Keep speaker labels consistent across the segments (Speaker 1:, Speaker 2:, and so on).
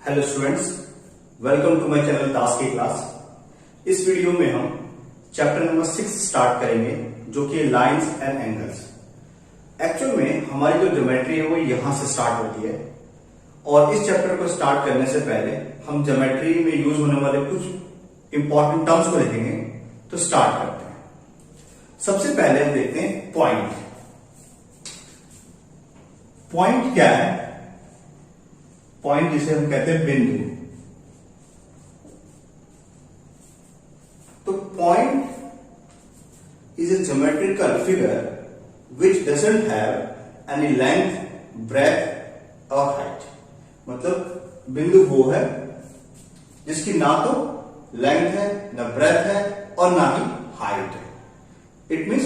Speaker 1: Hello students, welcome to my channel task की क्लास। इस वीडियो में हम चैप्टर नंबर 6 स्टार्ट करेंगे, जो कि लाइंस एंड एंगल्स। एक्चुअल में हमारी जो ज्योमेट्री है वो यहां से स्टार्ट होती है, और इस चैप्टर को स्टार्ट करने से पहले हम ज्योमेट्री में यूज होने वाले कुछ इंपॉर्टेंट टर्म्स को देखेंगे। तो स्टार्ट करते हैं। सबसे पहले हम देखते हैं पॉइंट। पॉइंट क्या है? पॉइंट जिसे हम कहते हैं बिंदु। तो point is a geometrical figure which doesn't have any length, breadth और हाइट। मतलब बिंदु वो है जिसकी ना तो लेंथ है, ना ब्रेथ है और ना ही हाइट है। It means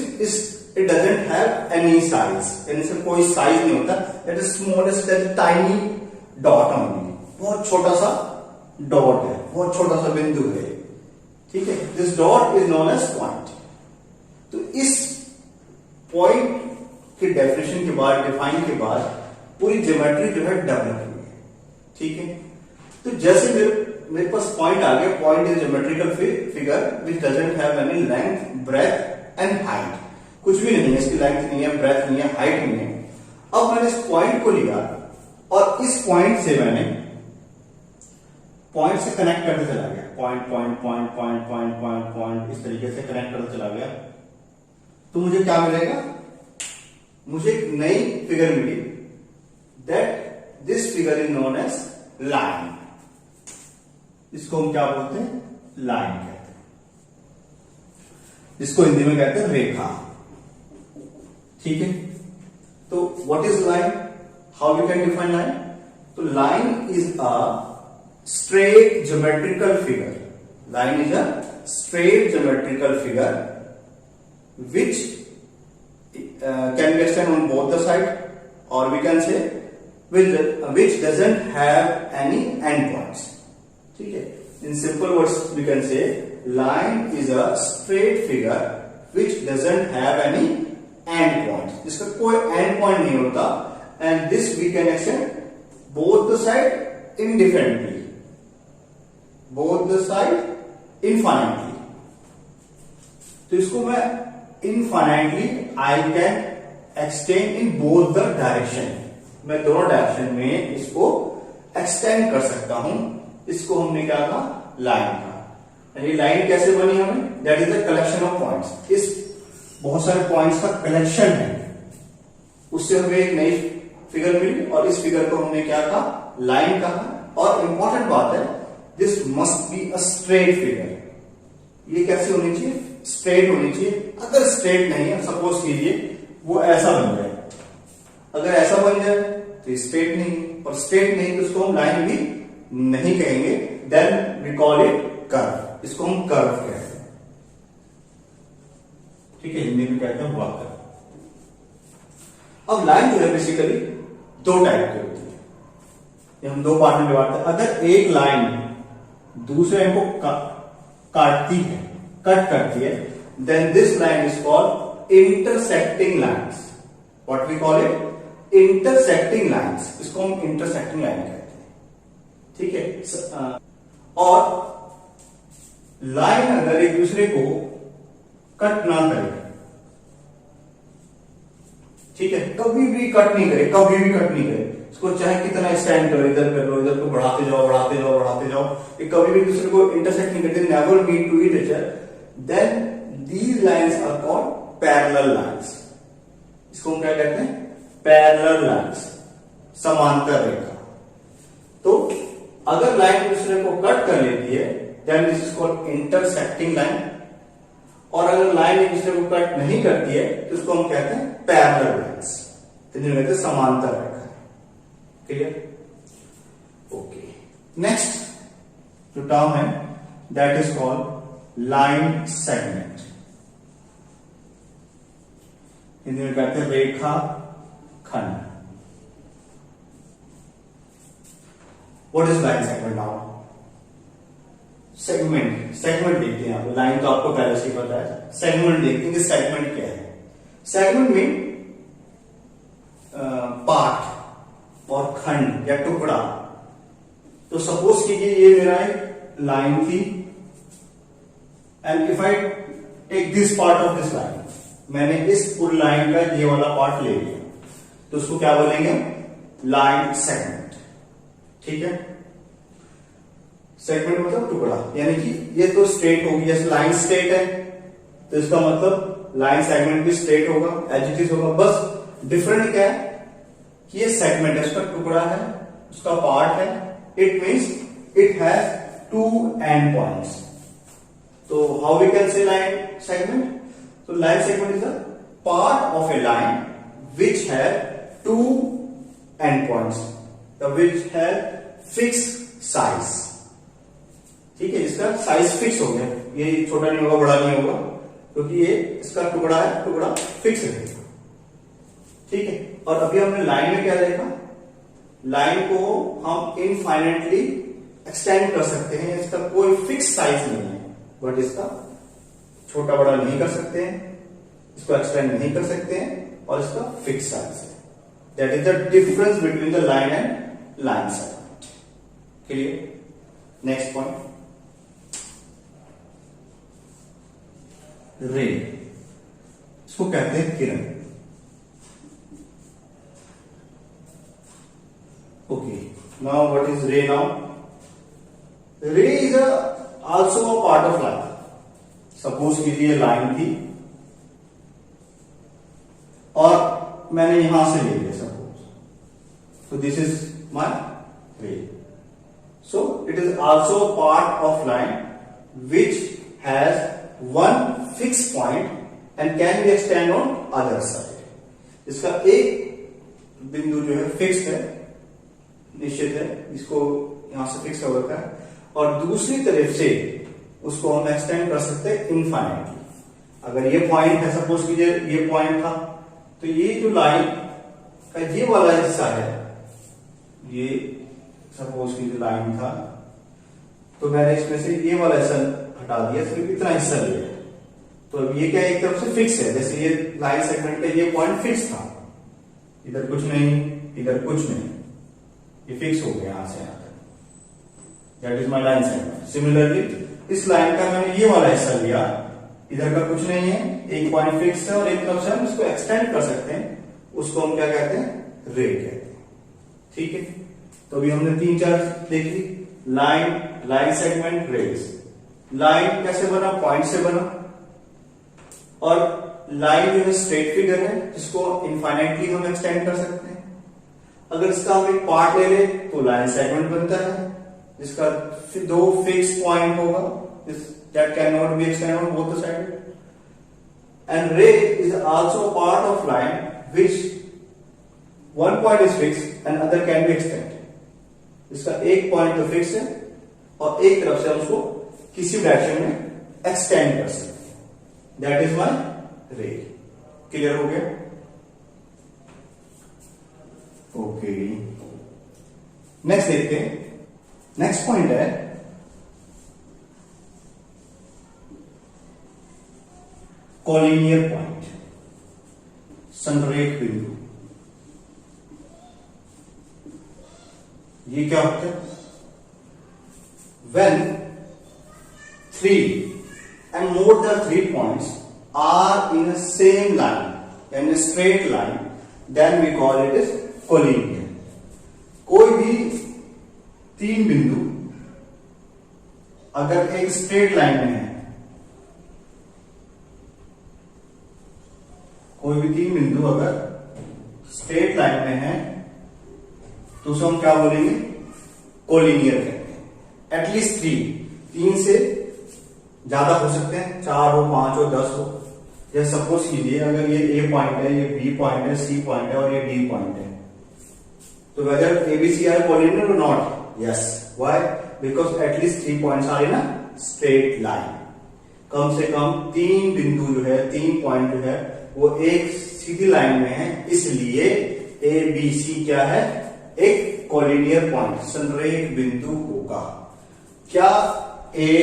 Speaker 1: it doesn't have any size, यानी से कोई साइज नहीं होता। That is smallest, that tiny dot only. बहुत छोटा सा डॉट है, बहुत छोटा सा बिंदु है। ठीक है, this dot is known as point. तो इस पॉइंट के डेफिनेशन के बाद, डिफाइन के बाद पूरी ज्योमेट्री जो है डेवलप हुई है। ठीक है, तो जैसे मेरे पास पॉइंट आ गया। Point is geometrical figure which doesn't have any length, breadth and height. कुछ भी नहीं है, इसकी लेंथ नहीं है, ब्रेथ नहीं है, हाइट नहीं है। अब मैंने इस पॉइंट को लिया और इस पॉइंट से मैंने पॉइंट से कनेक्ट करते चला गया। Point point point point point point point इस तरीके से कनेक्ट करते चला गया। तो मुझे क्या मिलेगा? मुझे एक नई फिगर मिली। That this figure is known as line. इसको हम क्या बोलते हैं? लाइन कहते हैं, जिसको हिंदी में कहते हैं रेखा। ठीक है, तो what is line? How you can define line? So line is a straight geometrical figure. Line is a straight geometrical figure which can be extended on both the side, or we can say which doesn't have any endpoints. ठीक है, in simple words we can say line is a straight figure which doesn't have any endpoints. जिसका कोई endpoint नहीं होता। And this we can extend both the side indifferently, both the side infinitely. तो इसको मैं infinitely I can extend in both the direction. मैं दोनों direction में इसको एक्सटेंड कर सकता हूं। इसको हमने क्या कहा? लाइन का। यानी लाइन कैसे बनी हमें? That is the collection of points. इस बहुत सारे पॉइंट्स का कलेक्शन है, उससे हमें एक नई फिगर मिली, और इस फिगर को हमने क्या कहा? लाइन कहा। और इंपॉर्टेंट बात है, this must be a straight figure. ये कैसी होनी चाहिए? स्ट्रेट होनी चाहिए। अगर स्ट्रेट नहीं है, सपोज कीजिए वो ऐसा बन जाए, अगर ऐसा बन जाए तो स्ट्रेट नहीं, और स्ट्रेट नहीं तो उसको हम लाइन भी नहीं कहेंगे। Then we call it curve. इसको हम कर्व कहते हैं। ठीक है, हिंदी में कहते हैं वक्र। अब लाइन जो है बेसिकली दो टाइप की होती है, ये हम दो पार्ट में बांटते हैं। अगर एक लाइन दूसरे को काटती है, कट करती है, then this line is called intersecting lines. What we call it? Intersecting lines. इसको हम इंटरसेक्टिंग लाइन कहते हैं। ठीक है, और लाइन अगर एक दूसरे को कट ना करे, ठीक है, कभी भी कट नहीं करे, कभी भी कट नहीं करे, इसको चाहे कितना एक्सटेंड करो, इधर कर लो, इधर को बढ़ाते जाओ, बढ़ाते जाओ, बढ़ाते जाओ, ये कभी भी दूसरे को इंटरसेक्ट नहीं करते, never meet to each other, then these lines are called parallel lines. इसको हम क्या कहते हैं? पैरेलल लाइंस, समांतर रेखा। तो अगर लाइन दूसरे को कट कर लेती है, then this is called intersecting line. और अगर लाइन एक दूसरे को कट नहीं करती है तो उसको हम कहते हैं पैरेलल लाइंस, कहते हैं समांतर रेखा। क्लियर? ओके, नेक्स्ट जो टर्म है that is called line segment. Hindi में कहते हैं रेखा खंड। What is line segment? Now segment देखते हैं। आप लाइन तो आपको पहले से पता है, सेगमेंट देखते हैं कि सेगमेंट क्या है। सेगमेंट में पार्ट और खंड या टुकड़ा तो सपोज कीजिए ये मेरा एक लाइन थी, and if I take this part of this line, मैंने इस पूरी लाइन का ये वाला पार्ट ले लिया, तो उसको क्या बोलेंगे? Line segment. ठीक है, सेगमेंट मतलब टुकड़ा, यानी कि ये तो स्ट्रेट होगी, जैसे लाइन स्ट्रेट है तो इसका मतलब लाइन सेगमेंट भी स्ट्रेट होगा, एज इट इज होगा। बस डिफरेंट क्या है कि ये सेगमेंट है, उसका टुकड़ा है, उसका पार्ट है, it means it has two end points. तो how we can say line segment? तो line segment is a part of a line which has two end points, which has fix size. ठीक है, इसका size fix हो गया, ये छोटा नहीं होगा, बड़ा नहीं होगा, क्योंकि ये इसका टुकड़ा है, टुकड़ा फिक्स रहेगा। ठीक है, और अभी हमने लाइन में क्या देखा? लाइन को हम इनफाइनाइटली एक्सटेंड कर सकते हैं, इसका कोई फिक्स साइज नहीं है, बट इसका छोटा बड़ा नहीं कर सकते हैं, इसको एक्सटेंड नहीं कर सकते हैं, और इसका फिक्स साइज है। That is the difference between the line and line segment. Clear? Next point, रे, इसको कहते हैं किरण। ओके, नाउ व्हाट इज रे? नाउ रे is also a part of line. Suppose कीजिए लाइन थी और मैंने यहां से ले लिया सपोज, तो दिस इज माय रे। So it is also a part of line which has one fix point and can be extend on other side. इसका एक बिंदु जो है फिक्स है, निश्चित है, इसको यहां से फिक्स हो रखा है, और दूसरी तरफ से उसको हम एक्सटेंड कर सकते हैं इनफाइनाइटली। अगर ये पॉइंट है, सपोज कीजिए ये पॉइंट था, तो ये जो लाइन का ये वाला हिस्सा है, ये सपोज कीजिए लाइन था, तो मैंने इसमें से ये वाला हिस्सा हटा दिया, सिर्फ इतना हिस्सा लिया, तो अब ये क्या एक तरफ से फिक्स है। जैसे ये लाइन सेगमेंट का ये पॉइंट फिक्स था, इधर कुछ नहीं, इधर कुछ नहीं, ये फिक्स हो गया यहां से यहां तक। That is my line segment. Similarly इस लाइन का मैंने ये वाला हिस्सा लिया, इधर का कुछ नहीं है, एक पॉइंट फिक्स है, और एक तरफ से हम इसको एक्सटेंड कर सकते हैं, उसको हम क्या कहते हैं? रे कहते हैं। ठीक है, तो अभी हमने 3-4 देखी, line, line segment, rays. Line कैसे बना? पॉइंट से बना, और लाइन जो है स्ट्रेट फिगर है, जिसको इनफाइनाइटली हम एक्सटेंड कर सकते हैं। अगर इसका हम एक पार्ट ले ले तो लाइन सेगमेंट बनता है, जिसका दो फिक्स पॉइंट होगा, that cannot be extended on both the sides. And ray is also a part of line which one point is fixed and other can be extended. इसका एक पॉइंट तो fix है, और एक तरफ से हम उसको किसी डायरेक्शन में एक्सटेंड कर सकते हैं। दैट इज माय रे। क्लियर हो गया? ओके, नेक्स्ट देखते हैं। नेक्स्ट पॉइंट है कोलिनियर पॉइंट, संरेख बिंदु। ये क्या होता है? When 3 and more than 3 points are in a same line, in a straight line, then we call it as collinear. कोई भी 3 बिंदु अगर एक स्ट्रेट लाइन में है, कोई भी 3 बिंदु अगर स्ट्रेट लाइन में है, तो उसे हम क्या बोलेंगे? कोलिनियर कहते हैं। एटलीस्ट 3 से ज्यादा हो सकते हैं, 4 हो, 5 हो, 10 हो। जैसे सपोज कीजिए अगर ये ए पॉइंट है, ये बी पॉइंट है, सी पॉइंट है, और ये डी पॉइंट है, तो वेदर एबीसी आर कोलिनियर और not? Yes. Why? Because at least 3 points are in a straight line. कम से कम 3 बिंदु जो है, 3 पॉइंट जो है, वो एक सीधी लाइन में है, इसलिए ए बी सी क्या है? एक कोलिनियर पॉइंट, संरेख बिंदु होगा। क्या ए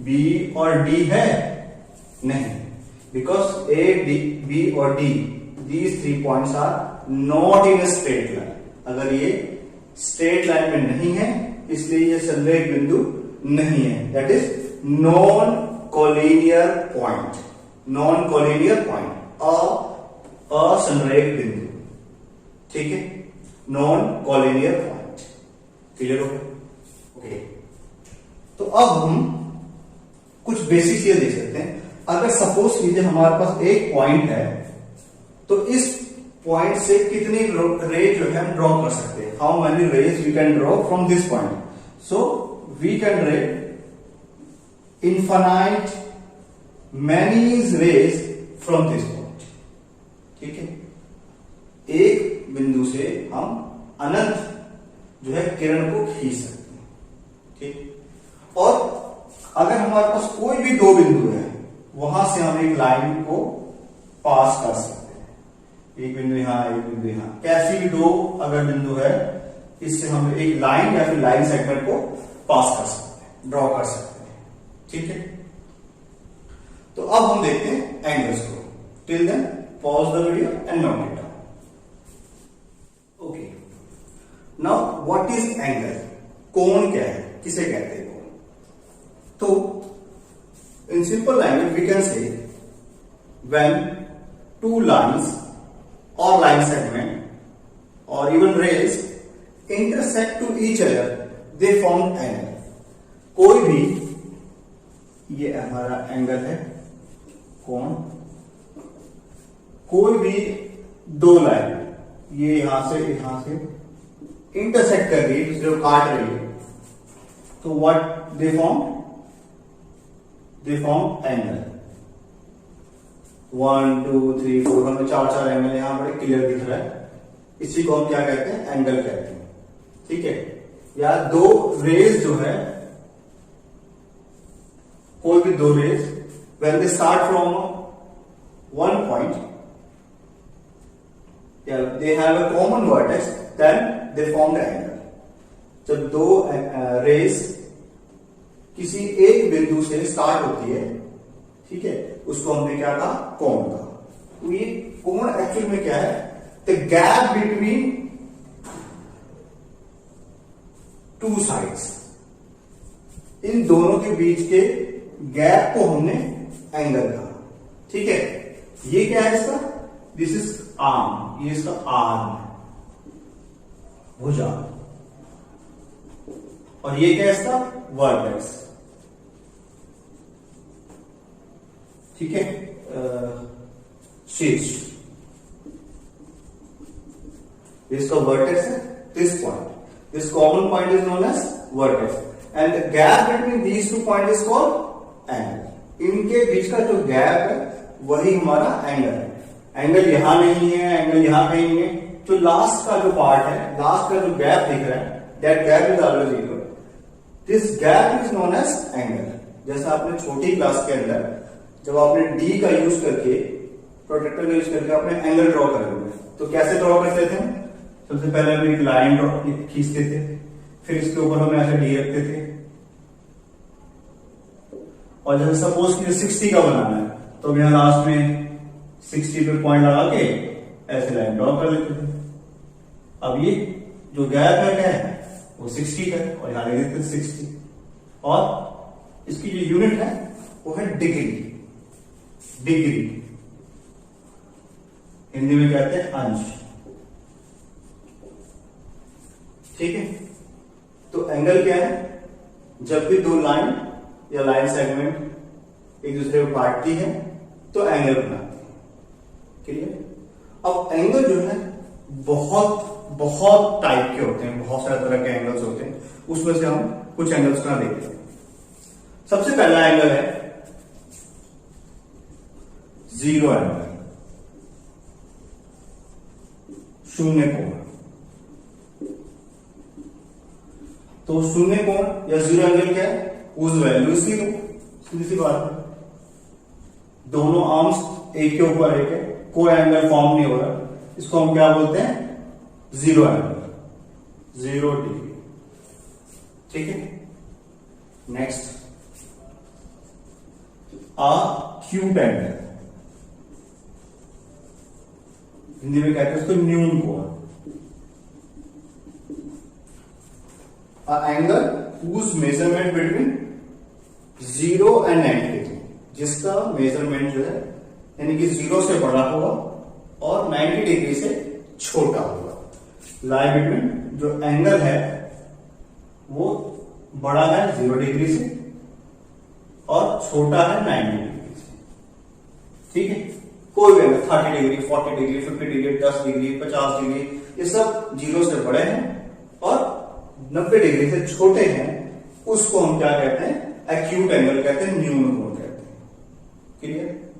Speaker 1: बी और डी है? नहीं, बिकॉज ए डी बी और D, these 3 points are not in straight line. अगर ये स्ट्रेट लाइन में नहीं है इसलिए ये संरेख बिंदु नहीं है। That is non collinear point, non collinear point, असंरेख बिंदु, ठीक है, नॉन कोलिनियर पॉइंट। क्लियर हो गया? ओके, तो अब हम कुछ बेसिक ये देख सकते हैं। अगर सपोज कीजिए हमारे पास एक पॉइंट है, तो इस पॉइंट से कितनी रे जो है हम ड्रॉ कर सकते हैं, how many rays we can draw from this point. So we can ray infinite many rays from this point, ठीक है। एक बिंदु से हम अनंत जो है किरण को खींच सकते हैं, ठीक। और अगर हमारे पास कोई भी दो बिंदु है, वहां से हम एक लाइन को पास कर सकते हैं, एक बिंदु यहां, एक बिंदु यहां, कैसी भी दो अगर बिंदु है, इससे हम एक लाइन या फिर लाइन सेगमेंट को पास कर सकते हैं, ड्रॉ कर सकते हैं, ठीक है। तो अब हम देखते हैं एंगल्स को। Till then pause the video and note it down. Okay, now what is angle? कोण क्या है, किसे कहते हैं कोण? तो in simple language we can say when two lines or line segment or even rays intersect to each other they form angle। कोई भी, ये हमारा एंगल है कोण, कोई भी दो लाइन ये यहां से इंटरसेक्ट कर रही है, दूसरे को काट रही है, तो व्हाट दे फॉर्म एंगल। 1 2 3 4 हमें चार एंगल यहां बड़े क्लियर दिख रहा है, इसी को हम क्या कहते हैं, एंगल कहते हैं, ठीक है। या दो रेज जो है, कोई भी दो rays when they start from one point या they have a common vertex then they form the angle. जब दो रेज किसी एक बिंदु से स्टार्ट होती है, ठीक है, उसको हमने क्या कहा, कोण कहा। तो ये कोण एक्चुअल में क्या है, the gap between two sides, इन दोनों के बीच के गैप को हमने एंगल कहा, ठीक है। ये क्या है इसका, दिस इज आर्म, ये इसका आर्म है, भुजा, और ये क्या है इसका वर्टेक्स, ठीक है, शीर्ष, इसका वर्टेक्स है this point, this common point is known as vertex and the gap between these two point is called angle. इनके बीच का जो गैप है वही हमारा एंगल है। एंगल यहां नहीं है, एंगल यहां कहीं नहीं है, तो लास्ट का जो पार्ट है, लास्ट का जो गैप दिख रहा है, that gap is always equal, this gap is known as angle. जैसे आपने छोटी क्लास के अंदर जब आपने डी का यूज करके, प्रोटेक्टर का यूज करके आपने एंगल ड्रॉ कर लिया, तो कैसे ड्रॉ करते थे? सबसे पहले हम एक लाइन ड्रॉ खींचते थे, फिर इसके ऊपर हम ऐसे डी रखते थे, और जैसे सपोज कि 60 का बनाना है, तो हम यहां लास्ट में 60 पे पॉइंट लगा के ऐसे लाइन ड्रॉ कर लेते थे। अब ये जो गैप है क्या है, वो 60 का है, और यहां लिख देते थे 60, और इसकी जो यूनिट है वो है डिग्री, डिग्री हिंदी में कहते हैं अंश, ठीक है। तो एंगल क्या है, जब भी दो लाइन या लाइन सेगमेंट एक दूसरे को काटती है तो एंगल बनाती है, क्लियर। अब एंगल जो है बहुत बहुत टाइप के होते हैं, बहुत सारे तरह के एंगल्स होते हैं, उसमें से हम कुछ एंगल्स का देखते हैं। सबसे पहला एंगल है जीरो एंगल, शून्य कोण। तो शून्य कोण या जीरो एंगल क्या है, उस वैल्यू जीरो, सीधी सी बात है, दोनों आर्म्स एक के ऊपर एक है, कोई एंगल फॉर्म नहीं हो रहा, इसको हम क्या बोलते हैं, जीरो एंगल, 0 डिग्री, ठीक है। नेक्स्ट एक्यूट एंगल, हिंदी में कहते हैं उसको न्यून कोण। Angle whose measurement between 0 and 90 degree, जिसका मेजरमेंट जो है यानी कि 0 से बड़ा होगा और 90 डिग्री से छोटा होगा। लाई बिटवीन, जो एंगल है वो बड़ा है 0 डिग्री से और छोटा है 90 डिग्री से। ठीक है, कोई भी angle 30 degree, 40 degree, 50 degree, 10 degree, 50 degree, ये सब 0 से बड़े हैं और 90 डिग्री से छोटे हैं, उसको हम क्या कहते हैं? एक्यूट एंगल कहते हैं, न्यून कोण कहते हैं। क्लियर?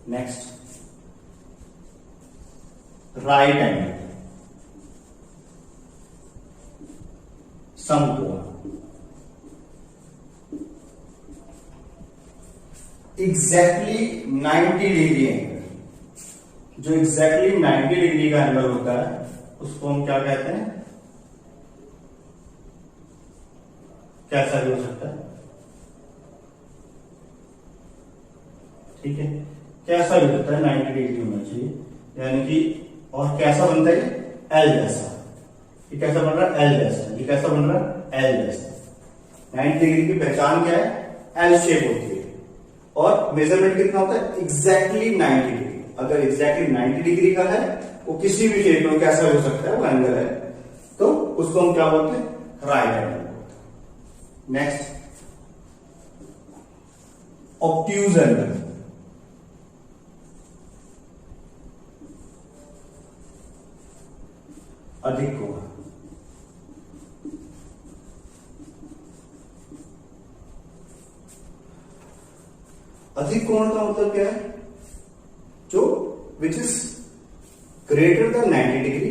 Speaker 1: नेक्स्ट, राइट एंगल, समकोण। एग्जैक्टली 90 डिग्री एंगल, जो एग्जैक्टली 90 डिग्री का एंगल होता है उसको हम क्या कहते हैं? कैसा भी हो सकता है, ठीक है, कैसा भी होता है, 90 डिग्री होना चाहिए, यानी कि और कैसा बनता है? एल जैसा। ये कैसा बन रहा है? एल जैसा। ये कैसा बन रहा है? एल जैसा। 90 डिग्री की पहचान क्या है? एल शेप होती है। और मेजरमेंट कितना होता है? Exactly 90 degree. अगर एग्जैक्टली 90 डिग्री का है, वो किसी भी शेप में कैसा हो सकता है, वो एंगल है, तो उसको हम क्या बोलते हैं? राइट एंगल बोलते हैं। Next, obtuse angle. अधिक कोण। अधिक कोण का मतलब क्या है? जो which is greater then 90 degree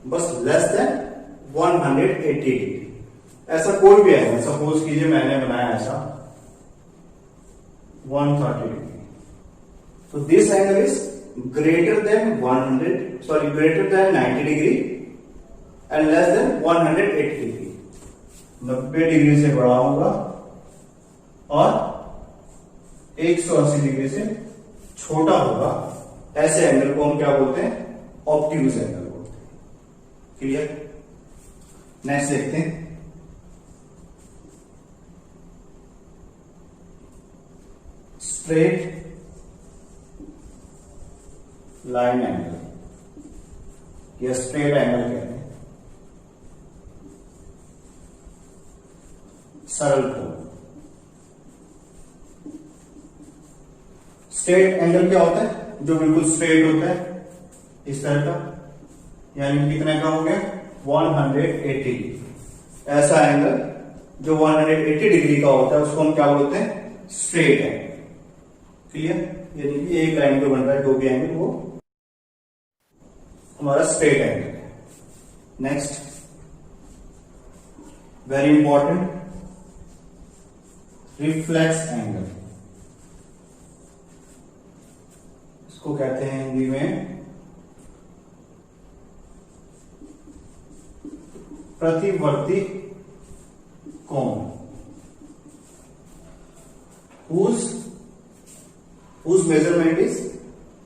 Speaker 1: बस लेस देन 180 डिग्री। ऐसा कोई भी है, सपोज कीजिए मैंने बनाया ऐसा 130 डिग्री, तो this angle is greater then 90 degree and less then 180 degree. 90 degree से बड़ा होगा और 180 डिग्री से छोटा होगा। ऐसे एंगल को हम क्या बोलते हैं? ऑब्ट्यूज एंगल बोलते हैं। क्लियर? नेक्स्ट देखते हैं, स्ट्रेट लाइन एंगल या स्ट्रेट एंगल कहते हैं, सरल कोण। स्ट्रेट एंगल क्या होता है? जो बिल्कुल स्ट्रेट होता है, इस तरह का, यानी कितने का हो गया? 180 डिग्री। ऐसा एंगल जो 180 डिग्री का होता है उसको हम क्या बोलते हैं? Straight angle. क्लियर? यानी कि एक लाइन पे बन रहा है जो भी एंगल, वो हमारा स्ट्रेट एंगल है। Next, very important, reflex angle. इसको कहते हैं हिंदी में प्रतिवर्ती कोण। whose measurement is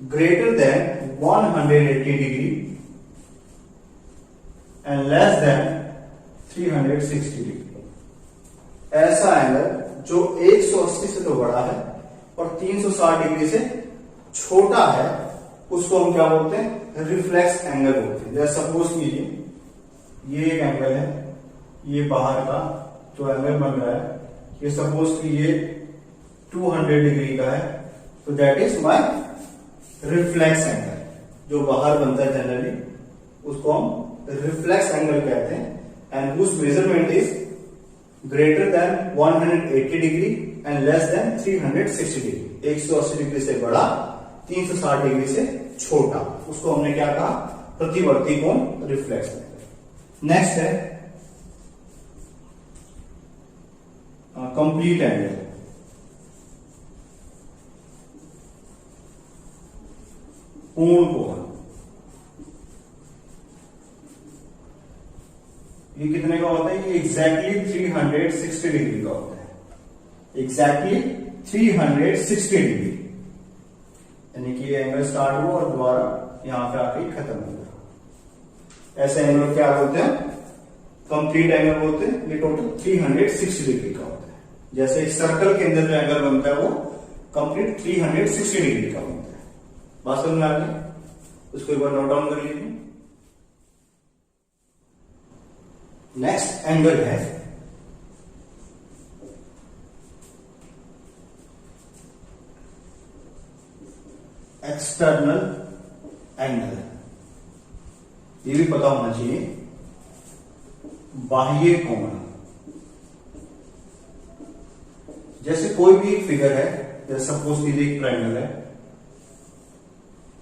Speaker 1: greater than 180 degree and less than 360 degree. ऐसा एंगल जो 180 से तो बड़ा है और 360 डिग्री से छोटा है, उसको हम क्या बोलते हैं? रिफ्लेक्स एंगल बोलते हैं। जैसे सपोज कीजिए ये एक एंगल है, ये बाहर का जो एंगल बन रहा है, ये सपोज कीजिए 200 डिग्री का है, तो that is my reflex angle. जो बाहर बनता है जनरली उसको हम रिफ्लेक्स एंगल कहते हैं, and whose measurement is greater than 180 degree and less than 360 degree. 180 degree से बड़ा, 360 डिग्री से छोटा, उसको हमने क्या कहा? प्रतिवर्ती कोण, रिफ्लेक्स एंगल। नेक्स्ट है कंप्लीट एंगल। पूर्ण कोण। ये कितने का होता है? ये एग्जैक्टली 360 डिग्री का होता है। एग्जैक्टली 360 डिग्री, यानी कि ये एंगल स्टार्ट हुआ और दोबारा यहां पे आके खत्म हो गया। ऐसे एंगल क्या बोलते हैं? कंप्लीट एंगल बोलते हैं, ये टोटल 360 डिग्री का होता है। जैसे एक सर्कल के अंदर जो एंगल बनता है वो कंप्लीट 360 डिग्री का बनता है। बात समझ में आ गई? उसको एक बार नोट डाउन कर लीजिए। नेक्स्ट एंगल है एक्सटर्नल एंगल। ये भी पता होना चाहिए, बाह्य कोण। जैसे कोई भी एक फिगर है, जैसे सपोज कीजिए एक ट्रायंगल है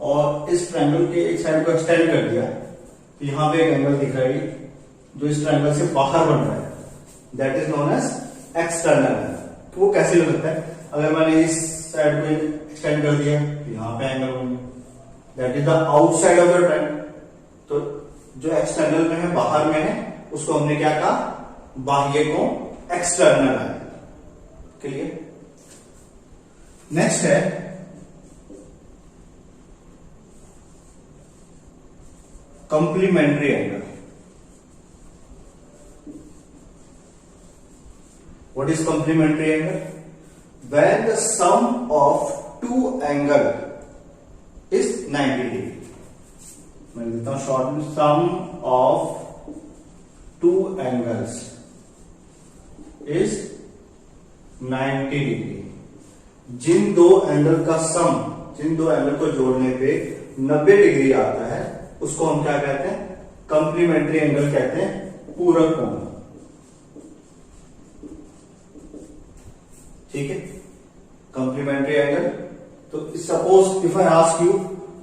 Speaker 1: और इस ट्रायंगल के एक साइड को एक्सटेंड कर दिया, तो यहां पे एक एंगल दिख रहा है जो इस ट्रायंगल से बाहर बन रहा है, that is known as external angle. तो वो कैसे हो सकता है? अगर मैंने इस साइड को एक्सटेंड कर दिया तो यहां पे एंगल बन गया, that is the outside of the triangle. तो जो एक्सटर्नल में है, बाहर में है, उसको हमने क्या कहा? बाह्य कोण, एक्सटर्नल एंगल। क्लियर? नेक्स्ट है complementary angle. What is complementary angle? When the sum of two angle is 90 degree. मैं देता हूं शॉर्ट में, sum of two angles is 90 degree. जिन दो एंगल का सम, जिन दो एंगल को जोड़ने पे 90 डिग्री आता है, उसको हम क्या कहते हैं? कंप्लीमेंट्री एंगल कहते हैं, पूरक कोण। ठीक है, कंप्लीमेंट्री एंगल। तो suppose if I ask you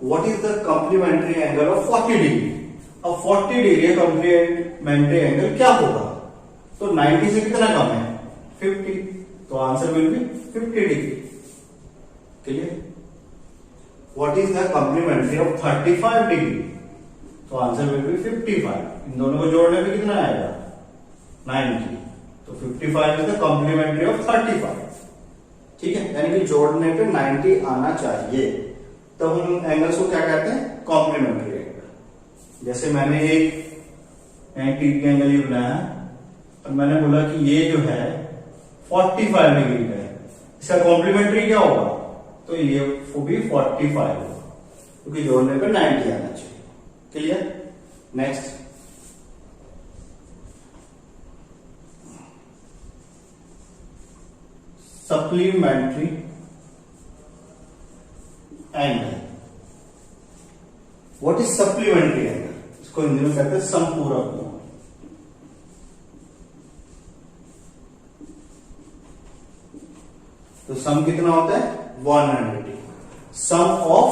Speaker 1: what is the complementary angle of 40 degree. अब 40 डिग्री कंप्लीमेंट्री एंगल क्या होगा? तो 90 से कितना कम है? 50। तो answer will be 50 degree. Clear? What is the complementary of 35 degree? तो आंसर विल बी 55। इन दोनों को जोड़ने पे कितना आएगा? 90। तो 55 इज द कंप्लीमेंट्री ऑफ 35। ठीक है, यानी कि जोड़ने पे 90 आना चाहिए, तो हम एंगल्स को क्या कहते हैं? Complementary angle. जैसे मैंने एक 90 एंगल ही बनाया और मैंने बोला कि ये जो है 45 डिग्री का है, इसका कॉम्प्लीमेंट्री क्या होगा? तो ये वो भी 45 होगा, क्योंकि जोड़ने पे 90 आना चाहिए। Clear? Next supplementary angle. What is supplementary angle? इसको हिंदी में कहते हैं संपूरक कोण। तो सम कितना होता है? 180। Sum of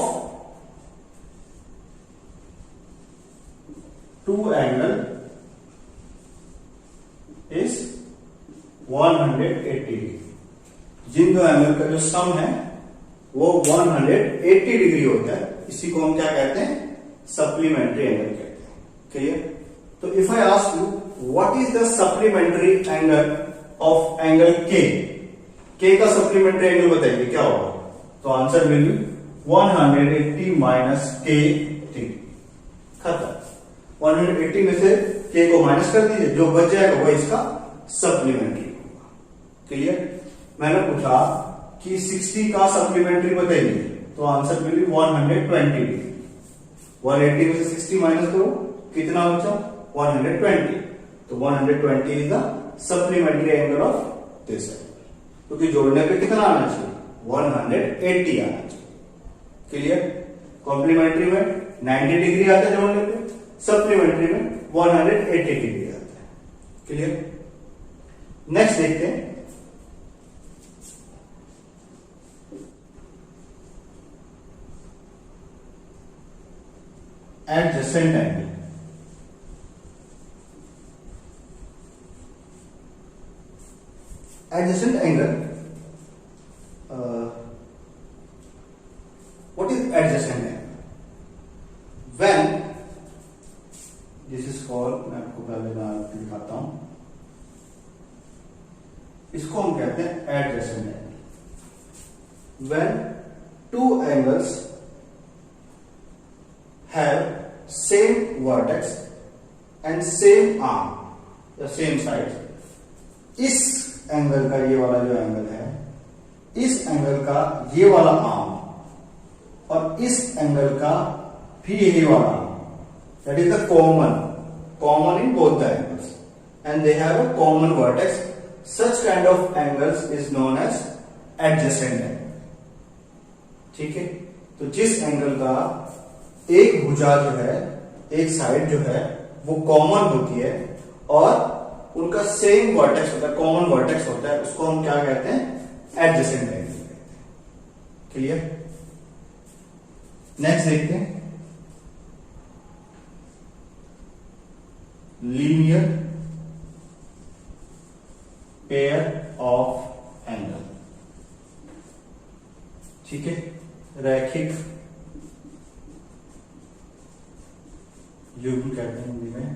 Speaker 1: two angle is 180 degree. जिन दो एंगल का जो सम है वो 180 डिग्री होता है, इसी को हम क्या कहते हैं? सप्लीमेंट्री एंगल कहते हैं। क्लियर? तो if I ask you what is the supplementary angle of angle के का सप्लीमेंट्री एंगल बताइए क्या होगा? तो आंसर विल बी 180 माइनस के डिग्री। खत्म। 180 में से के को माइनस कर दीजिए, जो बच जाएगा वो इसका सप्लीमेंट्री होगा। क्लियर? मैंने पूछा कि 60 का सप्लीमेंट्री बताइए, तो आंसर विल बी 120 डिग्री। 180 में से 60 माइनस करो, कितना बचा? 120। तो 120 is the supplementary angle of this angle, क्योंकि जोड़ने पे कितना आना चाहिए? 180 आना चाहिए। क्लियर? कॉम्प्लीमेंट्री में 90 डिग्री आता है जोड़ने पे, सप्लीमेंट्री में 180 डिग्री आता है। क्लियर? नेक्स्ट देखते हैं adjacent angle. Adjacent angle. What is adjacent angle? When this is called, मैं आपको पहले दिखाता हूं, इसको हम कहते हैं adjacent angle. When two angles have same vertex and same arm, या सेम साइड, इस एंगल का ये वाला जो एंगल है, इस एंगल का ये वाला आर्म और इस एंगल का भी ये वाला arm, that is the common in both the angles and they have a common vertex. Such kind of angles is known as adjacent angle. ठीक है, तो जिस एंगल का एक भुजा जो है, एक साइड जो है वो कॉमन होती है और उनका सेम वर्टेक्स होता है, कॉमन वर्टेक्स होता है, उसको हम क्या कहते हैं? एडजेसेंट एंगल कहते हैं. क्लियर? नेक्स्ट देखते हैं लीनियर पेयर ऑफ एंगल. ठीक है, रैखिक युग्म कहते हैं हिंदी में.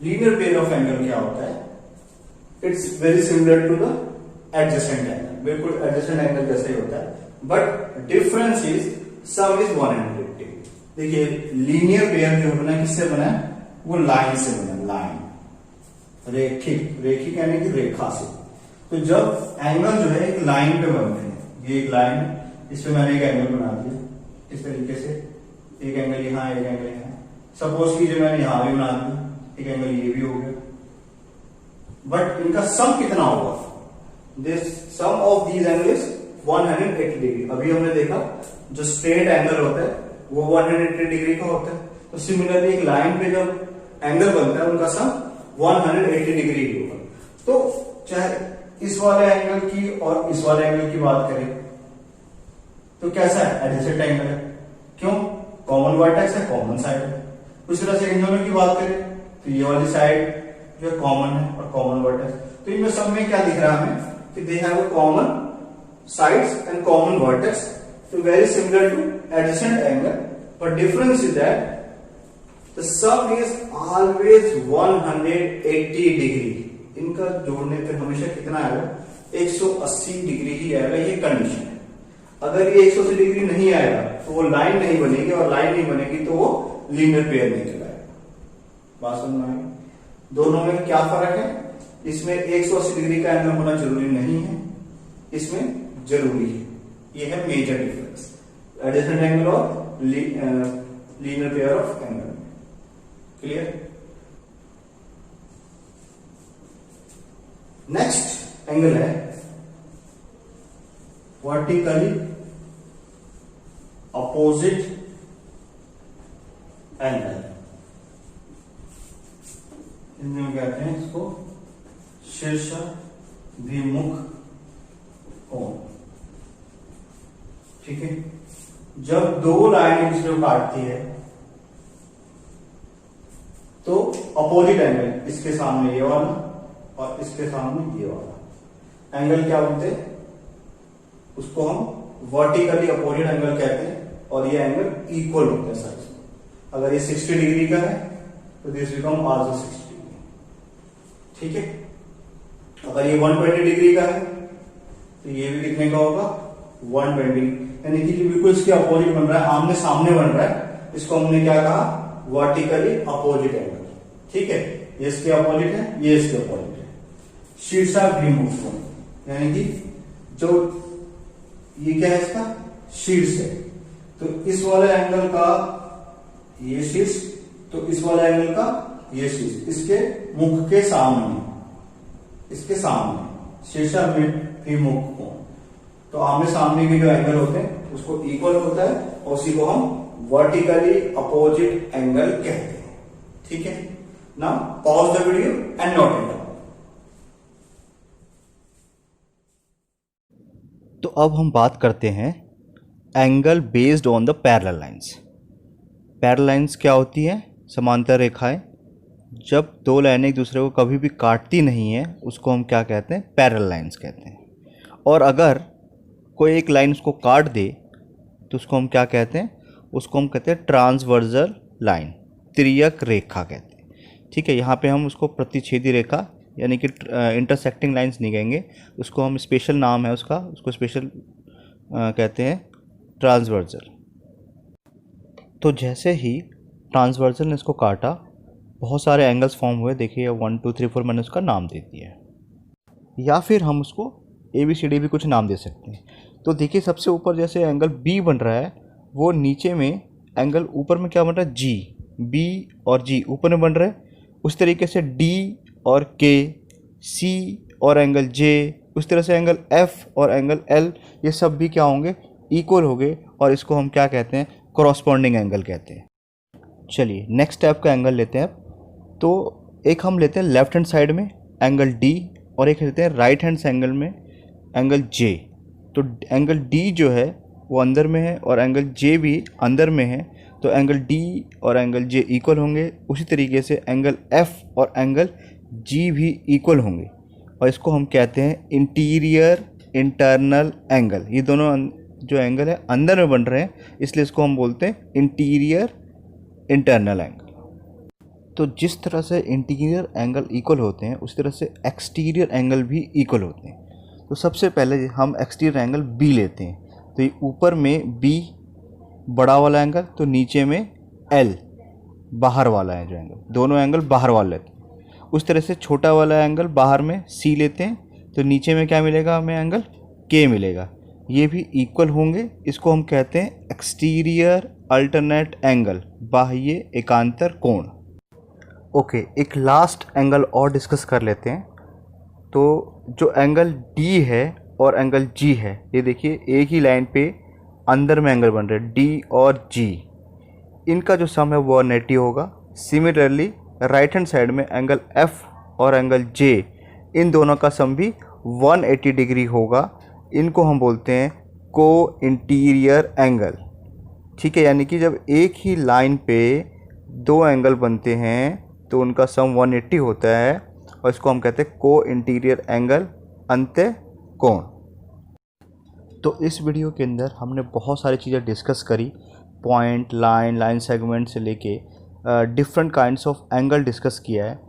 Speaker 1: लीनियर पेयर ऑफ एंगल क्या होता है? It's very similar to the adjacent angle, बिल्कुल एडजेसेंट एंगल जैसे ही होता है, but difference is sum is 180. देखिए लीनियर पेयर जो बना किससे बना है? वो लाइन से बना, लाइन, रेखिक यानी कि रेखा से. तो जब एंगल जो है एक लाइन पे बनते हैं, ये एक लाइन है, इस पे मैंने एक एंगल बना दिया इस तरीके से, एक एंगल यहां, एक एंगल यहां. सपोज कीजिए मैंने यहां भी बना दिया, एक एंगल ये भी हो गया, बट इनका सम कितना होगा? This sum of these angles 180 degree. अभी हमने देखा जो स्ट्रेट एंगल होता है वो 180 डिग्री का होता है. तो सिमिलरली एक लाइन पे जब एंगल बनता है उनका सम 180 डिग्री ही होगा. तो चाहे इस वाले एंगल की और इस वाले एंगल की बात करें तो कैसा है? एडजेसेंट एंगल है. क्यों? कॉमन वर्टेक्स है, कॉमन साइड है. उसी तरह से इन दोनों की बात करें तो ये वाली साइड जो कॉमन है और कॉमन वर्टेक्स. तो इनमें सब में क्या दिख रहा है हमें कि दे have a common sides and common vertex, so very similar to adjacent angle, but difference is that the sum is always 180 degree. इनका जोड़ने पे हमेशा कितना आएगा? 180 डिग्री ही आएगा. ये कंडीशन है. अगर ये 180 डिग्री नहीं आएगा तो वो लाइन नहीं बनेगी, और लाइन नहीं बनेगी तो वो लीनियर पेयर नहीं कहलाएगा. बात समझ में आएगी? दोनों में क्या फर्क है? इसमें 180 डिग्री का एंगल होना जरूरी नहीं है, इसमें जरूरी है. ये है मेजर डिफरेंस एडजेसेंट एंगल और linear pair of angle. Clear? Next angle है वर्टिकली अपोजिट एंगल. हिंदी में कहते हैं इसको शीर्षाभिमुख कोण. ठीक है, जब दो लाइन एक दूसरे को काटती है तो अपोजिट एंगल, इसके सामने ये वाला और इसके सामने ये वाला एंगल क्या बोलते हैं? उसको हम वर्टिकली अपोजिट एंगल कहते हैं, और ये एंगल इक्वल होते हैं सर. अगर ये 60 डिग्री का है तो दिस बिकम आल्सो 60 डिग्री. ठीक है, अगर ये 120 डिग्री का है तो ये भी कितने का होगा? 120. यानी कि बिल्कुल इसके अपोजिट बन रहा है, आमने सामने बन रहा है. इसको हमने क्या कहा? Vertically opposite angle. ठीक है, ये इसके अपोजिट है, ये इसके अपोजिट है. शीर्षाभिमुख कोण, यानी कि जो ये क्या है इसका शीर्ष है, तो इस वाले एंगल का ये शीर्ष, तो इस वाले एंगल का ये शीर्ष, इसके मुख के सामने, इसके सामने शीर्षाभिमुख कोण. तो आमने सामने के जो एंगल होते हैं उसको इक्वल होता है, और उसी को हम वर्टिकली अपोजिट एंगल कहते हैं. ठीक है, now pause the video and note it down.
Speaker 2: तो अब हम बात करते हैं angle based on the parallel lines. Parallel lines क्या होती है? समांतर रेखाएं. जब दो लाइनें एक दूसरे को कभी भी काटती नहीं है उसको हम क्या कहते हैं? पैरेलल लाइंस कहते हैं. और अगर कोई एक लाइन उसको काट दे तो उसको हम क्या कहते हैं? उसको हम कहते हैं ट्रांसवर्सल लाइन, त्रियक रेखा कहते हैं. ठीक है, यहाँ पे हम उसको प्रतिच्छेदी रेखा यानी कि इंटरसेक्टिंग लाइंस नहीं कहेंगे, उसको हम स्पेशल नाम है उसका, उसको स्पेशल कहते हैं ट्रांसवर्सल. तो जैसे ही ट्रांसवर्सल ने इसको काटा बहुत सारे एंगल्स फॉर्म हुए, देखिए 1 2 3 4 मैंने उसका नाम दे दिया है, या फिर हम उसको ABCD भी कुछ नाम दे सकते हैं। तो देखिए सबसे ऊपर जैसे एंगल B बन रहा है, वो नीचे में एंगल ऊपर में क्या बन रहा है, G, B और G ऊपर में बन रहा है। उस तरीके से D और K, C और एंगल J, उस तरह से एंगल F और एंगल L, ये सब भी क्या होंगे, इक्वल होंगे, और इसको हम क्या कहते हैं, कॉरस्पॉन्डिंग एंगल कहते हैं। चलिए नेक्स्ट टाइप का एंगल लेते हैं अब। तो एक हम लेते हैं लेफ्ट हैंड साइड में एंगल D, और एक लेते हैं राइट हैंड एंगल में एंगल J। तो एंगल D जो है वो अंदर में है और एंगल J भी अंदर में है, तो एंगल D और एंगल J इक्वल होंगे। उसी तरीके से एंगल F और एंगल G भी इक्वल होंगे, और इसको हम कहते हैं इंटीरियर इंटरनल एंगल। ये दोनों जो एंगल है अंदर में बन रहे हैं, इसलिए इसको हम बोलते हैं इंटीरियर इंटरनल एंगल। तो जिस तरह से इंटीरियर एंगल इक्वल होते हैं, उस तरह से एक्सटीरियर एंगल भी इक्वल होते हैं। तो सबसे पहले हम एक्सटीरियर एंगल B लेते हैं। तो ये ऊपर में B बड़ा वाला एंगल, तो नीचे में L बाहर वाला है जो एंगल, दोनों एंगल बाहर वाले लेते हैं। उस तरह से छोटा वाला एंगल बाहर में C लेते हैं, तो नीचे में क्या मिलेगा हमें, एंगल K मिलेगा। ये भी इक्वल होंगे, इसको हम कहते हैं एक्सटीरियर अल्टरनेट एंगल, बाह्य एकांतर कोण। ओके, एक लास्ट एंगल और डिस्कस कर लेते हैं। तो जो एंगल D है और एंगल G है, ये देखिए एक ही लाइन पे अंदर में एंगल बन रहे हैं, D और G, इनका जो सम है वो 180 होगा। सिमिलरली राइट हैंड साइड में एंगल F और एंगल J, इन दोनों का सम भी 180 डिग्री होगा। इनको हम बोलते हैं को इंटीरियर एंगल। ठीक है, यानी कि जब एक ही लाइन पे दो एंगल बनते हैं तो उनका सम 180 होता है, और इसको हम कहते हैं को इंटीरियर एंगल, अंत्य कोण। तो इस वीडियो के अंदर हमने बहुत सारी चीज़ें डिस्कस करी, पॉइंट, लाइन, लाइन सेगमेंट से लेके different kinds of angle discuss किया है।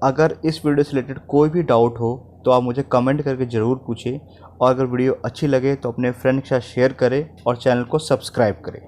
Speaker 2: अगर इस वीडियो से रिलेटेड कोई भी डाउट हो तो आप मुझे कमेंट करके ज़रूर पूछें, और अगर वीडियो अच्छी लगे तो अपने फ्रेंड के साथ शेयर करें और चैनल को सब्सक्राइब करें।